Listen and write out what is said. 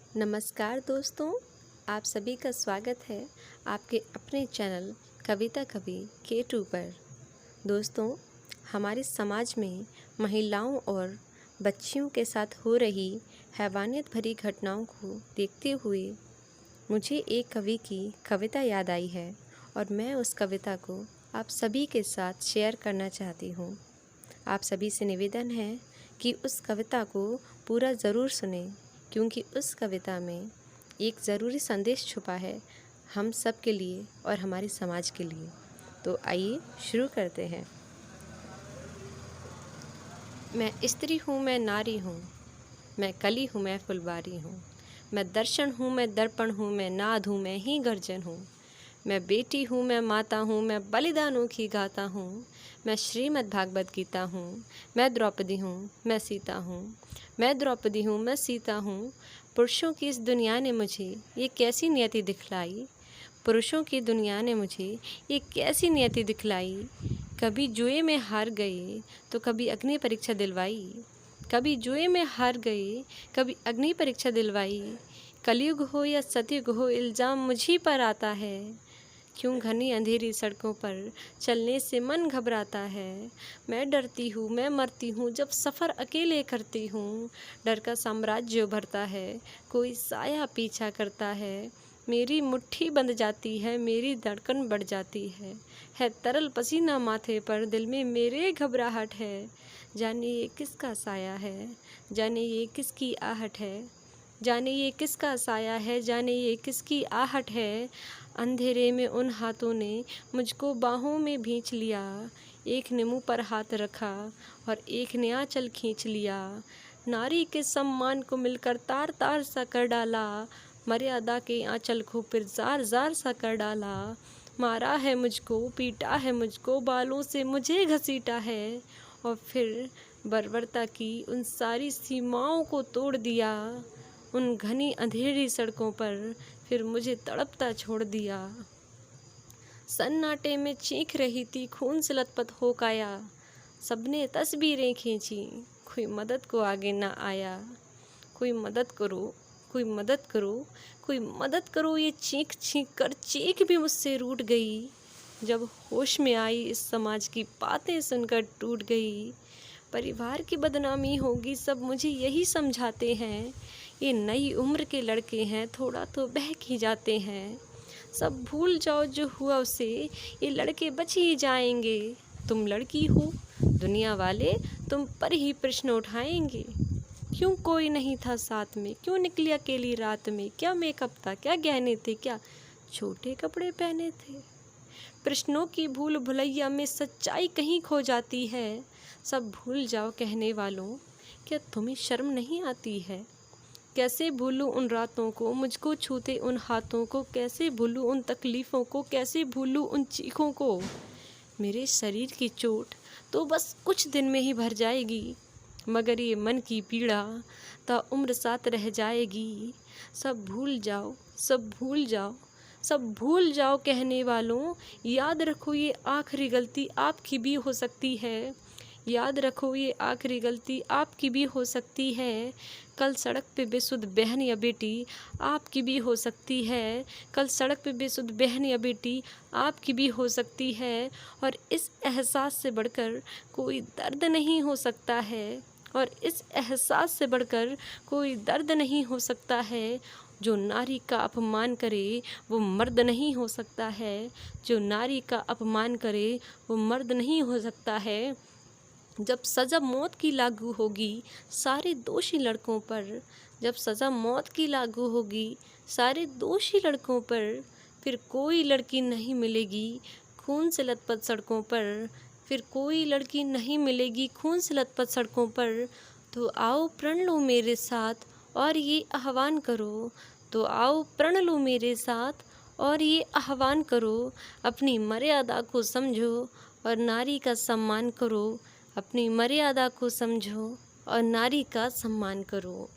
नमस्कार दोस्तों, आप सभी का स्वागत है आपके अपने चैनल कविता कवि K2 पर। दोस्तों, हमारे समाज में महिलाओं और बच्चियों के साथ हो रही हैवानियत भरी घटनाओं को देखते हुए मुझे एक कवि की कविता याद आई है और मैं उस कविता को आप सभी के साथ शेयर करना चाहती हूँ। आप सभी से निवेदन है कि उस कविता को पूरा ज़रूर सुनें, क्योंकि उस कविता में एक ज़रूरी संदेश छुपा है हम सब के लिए और हमारे समाज के लिए। तो आइए शुरू करते हैं। मैं स्त्री हूँ, मैं नारी हूँ, मैं कली हूँ, मैं फुलवारी हूँ, मैं दर्शन हूँ, मैं दर्पण हूँ, मैं नाद हूँ, मैं ही गर्जन हूँ, मैं बेटी हूँ, मैं माता हूँ, मैं बलिदानों की गाता हूँ, मैं श्रीमद् भागवत गीता हूँ, मैं द्रौपदी हूँ, मैं सीता हूँ, मैं द्रौपदी हूँ, मैं सीता हूँ। पुरुषों की इस दुनिया ने मुझे ये कैसी नियति दिखलाई, पुरुषों की दुनिया ने मुझे ये कैसी नियति दिखलाई। कभी जुए में हार गए तो कभी अग्नि परीक्षा दिलवाई, कभी जुए में हार गए कभी अग्नि परीक्षा दिलवाई। कलयुग हो या सतयुग हो, इल्ज़ाम मुझी पर आता है। क्यों घनी अंधेरी सड़कों पर चलने से मन घबराता है। मैं डरती हूँ, मैं मरती हूँ जब सफ़र अकेले करती हूँ। डर का साम्राज्य उभरता है, कोई साया पीछा करता है। मेरी मुट्ठी बंध जाती है, मेरी धड़कन बढ़ जाती है तरल पसीना माथे पर, दिल में मेरे घबराहट है। जाने ये किसका साया है, जाने ये किसकी आहट है, जाने ये किसका साया है, जाने ये किसकी आहट है। अंधेरे में उन हाथों ने मुझको बाहों में भींच लिया, एक ने मुँह पर हाथ रखा और एक ने आंचल खींच लिया। नारी के सम्मान को मिलकर तार तार सा कर डाला, मर्यादा के आंचल को फिर जार जार सा कर डाला। मारा है मुझको, पीटा है मुझको, बालों से मुझे घसीटा है और फिर बर्बरता की उन सारी सीमाओं को तोड़ दिया। उन घनी अंधेरी सड़कों पर फिर मुझे तड़पता छोड़ दिया। सन्नाटे में चीख रही थी, खून से लथपथ हो काया। सबने तस्वीरें खींची, कोई मदद को आगे ना आया। कोई मदद करो, कोई मदद करो, कोई मदद करो, ये चीख चीख कर चीख भी मुझसे रूठ गई। जब होश में आई इस समाज की बातें सुनकर टूट गई। परिवार की बदनामी होगी सब मुझे यही समझाते हैं। ये नई उम्र के लड़के हैं, थोड़ा तो बहक ही जाते हैं। सब भूल जाओ जो हुआ उसे, ये लड़के बच ही जाएंगे। तुम लड़की हो, दुनिया वाले तुम पर ही प्रश्न उठाएंगे। क्यों कोई नहीं था साथ में, क्यों निकली अकेली रात में, क्या मेकअप था, क्या गहने थे, क्या छोटे कपड़े पहने थे। प्रश्नों की भूल भुलैया में सच्चाई कहीं खो जाती है। सब भूल जाओ कहने वालों, क्या तुम्हें शर्म नहीं आती है। कैसे भूलूं उन रातों को, मुझको छूते उन हाथों को, कैसे भूलूं उन तकलीफ़ों को, कैसे भूलूं उन चीखों को। मेरे शरीर की चोट तो बस कुछ दिन में ही भर जाएगी, मगर ये मन की पीड़ा ताउम्र साथ रह जाएगी। सब भूल जाओ, सब भूल जाओ, सब भूल जाओ कहने वालों, याद रखो ये आखिरी गलती आपकी भी हो सकती है। याद रखो ये आखिरी गलती आपकी भी हो सकती है। कल सड़क पे बेसुध बहन या बेटी आपकी भी हो सकती है। कल सड़क पे बेसुध बहन या बेटी आपकी भी हो सकती है। और इस एहसास से बढ़कर कोई दर्द नहीं हो सकता है। और इस एहसास से बढ़कर कोई दर्द नहीं हो सकता है। जो नारी का अपमान करे वो मर्द नहीं हो सकता है। जो नारी का अपमान करे वो मर्द नहीं हो सकता है। जब सज़ा मौत की लागू होगी सारे दोषी लड़कों पर, जब सज़ा मौत की लागू होगी सारे दोषी लड़कों पर, फिर कोई लड़की नहीं मिलेगी खून से लथपथ सड़कों पर, फिर कोई लड़की नहीं मिलेगी खून से लथपथ सड़कों पर। तो आओ प्रण लो मेरे साथ और ये आह्वान करो, तो आओ प्रण लो मेरे साथ और ये आह्वान करो। अपनी मर्यादा को समझो और नारी का सम्मान करो। अपनी मर्यादा को समझो और नारी का सम्मान करो।